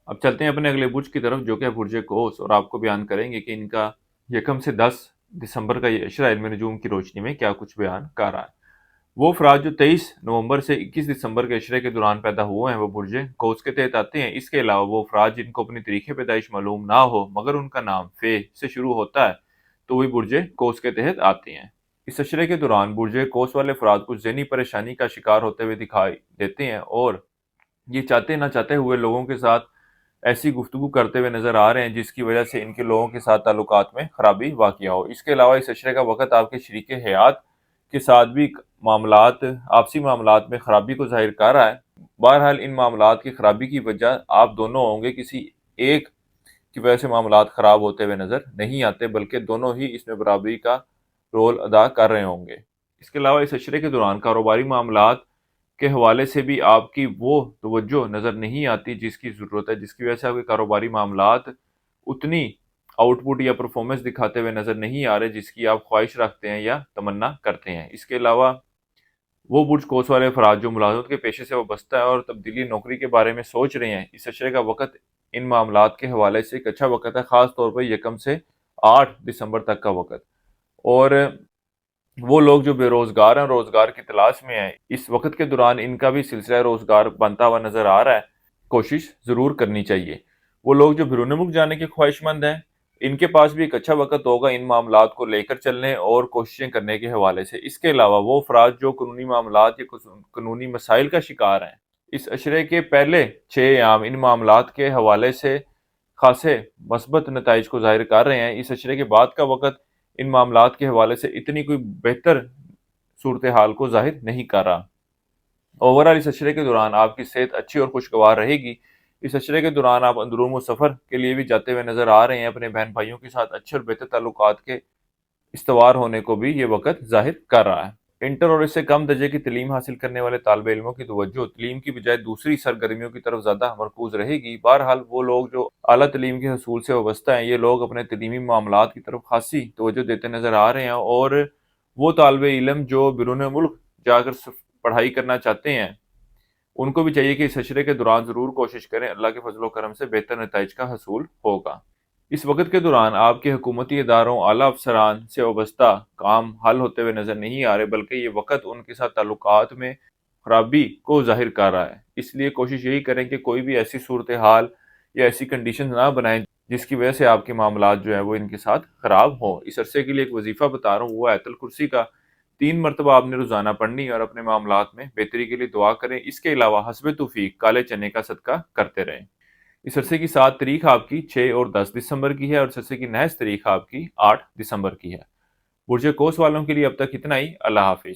اب چلتے ہیں اپنے اگلے برج کی طرف جو کہ ہے برج قوس، اور آپ کو بیان کریں گے کہ ان کا یکم سے 10 دسمبر کا یہ عشرہ علم نجوم کی روشنی میں کیا کچھ بیان کر رہا ہے۔ وہ افراد جو 23 نومبر سے 21 دسمبر کے عشرے کے دوران پیدا ہوئے ہیں وہ برج قوس کے تحت آتے ہیں۔ اس کے علاوہ وہ افراد جن کو اپنی تاریخ پیدائش معلوم نہ ہو مگر ان کا نام فے سے شروع ہوتا ہے تو وہ برج قوس کے تحت آتے ہیں۔ اس عشرے کے دوران برج قوس والے افراد کچھ ذہنی پریشانی کا شکار ہوتے ہوئے دکھائی دیتے ہیں اور یہ چاہتے نہ چاہتے ہوئے لوگوں کے ساتھ ایسی گفتگو کرتے ہوئے نظر آ رہے ہیں جس کی وجہ سے ان کے لوگوں کے ساتھ تعلقات میں خرابی واقع ہو۔ اس کے علاوہ اس عشرے کا وقت آپ کے شریک حیات کے ساتھ بھی آپسی معاملات میں خرابی کو ظاہر کر رہا ہے۔ بہرحال ان معاملات کی خرابی کی وجہ آپ دونوں ہوں گے، کسی ایک کی وجہ سے معاملات خراب ہوتے ہوئے نظر نہیں آتے بلکہ دونوں ہی اس میں برابری کا رول ادا کر رہے ہوں گے۔ اس کے علاوہ اس عشرے کے دوران کاروباری معاملات کے حوالے سے بھی آپ کی وہ توجہ نظر نہیں آتی جس کی ضرورت ہے، جس کی وجہ سے آپ کے کاروباری معاملات اتنی آؤٹ پٹ یا پرفارمنس دکھاتے ہوئے نظر نہیں آ رہے جس کی آپ خواہش رکھتے ہیں یا تمنا کرتے ہیں۔ اس کے علاوہ وہ برج قوس والے افراد جو ملازمت کے پیشے سے وابستہ ہے اور تبدیلی نوکری کے بارے میں سوچ رہے ہیں، اس عشرے کا وقت ان معاملات کے حوالے سے ایک اچھا وقت ہے، خاص طور پر یکم سے 8 دسمبر تک کا وقت۔ اور وہ لوگ جو بے روزگار ہیں، روزگار کی تلاش میں ہیں، اس وقت کے دوران ان کا بھی سلسلہ روزگار بنتا ہوا نظر آ رہا ہے، کوشش ضرور کرنی چاہیے۔ وہ لوگ جو بیرون ملک جانے کے خواہش مند ہیں، ان کے پاس بھی ایک اچھا وقت ہوگا ان معاملات کو لے کر چلنے اور کوششیں کرنے کے حوالے سے۔ اس کے علاوہ وہ افراد جو قانونی معاملات یا قانونی مسائل کا شکار ہیں، اس عشرے کے پہلے 6 ایام ان معاملات کے حوالے سے خاصے مثبت نتائج کو ظاہر کر رہے ہیں۔ اس عشرے کے بعد کا وقت ان معاملات کے حوالے سے اتنی کوئی بہتر صورتحال کو ظاہر نہیں کر رہا۔ اوورآل اس عشرے کے دوران آپ کی صحت اچھی اور خوشگوار رہے گی۔ اس عشرے کے دوران آپ اندرون و سفر کے لیے بھی جاتے ہوئے نظر آ رہے ہیں۔ اپنے بہن بھائیوں کے ساتھ اچھے اور بہتر تعلقات کے استوار ہونے کو بھی یہ وقت ظاہر کر رہا ہے۔ انٹر اور اس سے کم درجے کی تعلیم حاصل کرنے والے طالب علموں کی توجہ تعلیم کی بجائے دوسری سرگرمیوں کی طرف زیادہ مرکوز رہے گی۔ بہرحال وہ لوگ جو اعلیٰ تعلیم کے حصول سے وابستہ ہیں، یہ لوگ اپنے تعلیمی معاملات کی طرف خاصی توجہ دیتے نظر آ رہے ہیں، اور وہ طالب علم جو بیرون ملک جا کر پڑھائی کرنا چاہتے ہیں ان کو بھی چاہیے کہ اس عشرے کے دوران ضرور کوشش کریں، اللہ کے فضل و کرم سے بہتر نتائج کا حصول ہوگا۔ اس وقت کے دوران آپ کے حکومتی اداروں اعلیٰ افسران سے وابستہ کام حل ہوتے ہوئے نظر نہیں آ رہے بلکہ یہ وقت ان کے ساتھ تعلقات میں خرابی کو ظاہر کر رہا ہے۔ اس لیے کوشش یہی کریں کہ کوئی بھی ایسی صورتحال یا ایسی کنڈیشن نہ بنائیں جس کی وجہ سے آپ کے معاملات جو ہیں وہ ان کے ساتھ خراب ہوں۔ اس عرصے کے لیے ایک وظیفہ بتا رہا ہوں، وہ آیت الکرسی کا 3 مرتبہ آپ نے روزانہ پڑھنی اور اپنے معاملات میں بہتری کے لیے دعا کریں۔ اس کے علاوہ حسب توفیق کالے چنے کا صدقہ کرتے رہیں۔ اس عرصے کی 7 تاریخ آپ کی 6 اور 10 دسمبر کی ہے، اور اس عرصے کی نحس تاریخ آپ کی 8 دسمبر کی ہے۔ برج قوس والوں کے لیے اب تک اتنا ہی۔ اللہ حافظ۔